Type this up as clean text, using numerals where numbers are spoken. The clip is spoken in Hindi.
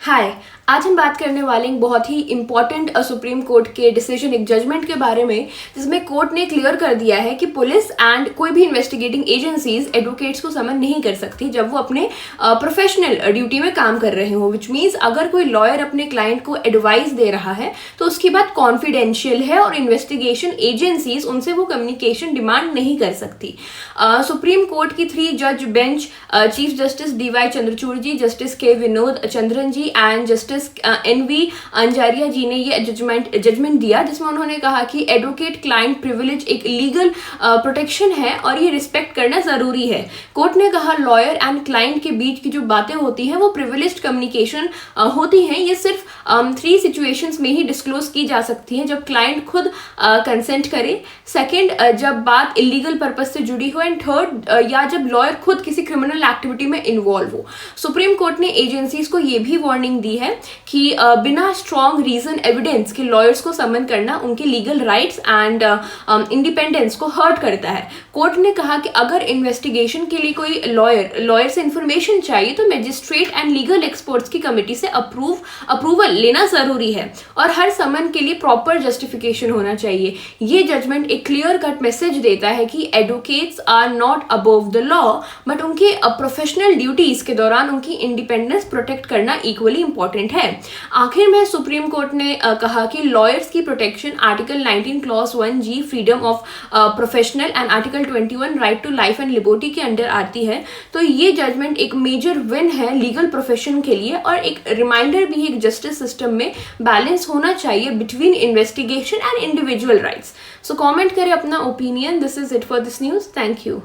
हाय। आज हम बात करने वाले एक बहुत ही इंपॉर्टेंट सुप्रीम कोर्ट के डिसीजन, एक जजमेंट के बारे में, जिसमें कोर्ट ने क्लियर कर दिया है कि पुलिस एंड कोई भी इन्वेस्टिगेटिंग एजेंसीज एडवोकेट्स को समन नहीं कर सकती जब वो अपने प्रोफेशनल ड्यूटी में काम कर रहे हो। विच मीन्स अगर कोई लॉयर अपने क्लाइंट को एडवाइस दे रहा है तो उसकी बात कॉन्फिडेंशियल है और इन्वेस्टिगेशन एजेंसीज उनसे वो कम्युनिकेशन डिमांड नहीं कर सकती। सुप्रीम कोर्ट की 3 जज bench, chief justice DY Chandrachud ji, justice K Vinod Chandran ji and justice NV Anjaria ji ने ये जजमेंट दिया, जिसमें उन्होंने कहा कि एडवोकेट क्लाइंट प्रिविलेज एक लीगल प्रोटेक्शन है और ये रिस्पेक्ट करना जरूरी है। कोर्ट ने कहा लॉयर एंड क्लाइंट के बीच की जो बातें होती हैं वो प्रिविलेज्ड कम्युनिकेशन होती हैं। ये सिर्फ 3 सिचुएशंस में ही डिस्क्लोज की जा सकती है, जब क्लाइंट खुद कंसेंट करे, सेकेंड जब बात इलीगल पर्पज से जुड़ी हो, एंड थर्ड या जब लॉयर खुद किसी क्रिमिनल एक्टिविटी में इन्वॉल्व हो। सुप्रीम कोर्ट ने एजेंसीज को ये भी वार्निंग दी है कि बिना स्ट्रॉन्ग रीजन एविडेंस के लॉयर्स को समन करना उनके लीगल राइट्स एंड इंडिपेंडेंस को हर्ट करता है। कोर्ट ने कहा कि अगर इन्वेस्टिगेशन के लिए कोई लॉयर से इंफॉर्मेशन चाहिए तो मैजिस्ट्रेट एंड लीगल एक्सपर्ट्स की कमेटी से अप्रूवल लेना जरूरी है और हर समन के लिए प्रॉपर जस्टिफिकेशन होना चाहिए। ये जजमेंट एक क्लियर कट मैसेज देता है कि advocates are not above the law, but उनके प्रोफेशनल ड्यूटीज के दौरान उनकी इंडिपेंडेंस प्रोटेक्ट करना इक्वली इंपॉर्टेंट है। आखिर में सुप्रीम कोर्ट ने कहा कि लॉयर्स की protection article 19 clause 1G freedom of professional and article 21 right to life and liberty के अंडर आती है। तो ये जजमेंट एक मेजर विन है लीगल प्रोफेशन के लिए और एक रिमाइंडर भी है कि जस्टिस सिस्टम में बैलेंस होना चाहिए between investigation and individual rights. So comment करें अपना opinion. This is it for this news. Thank you.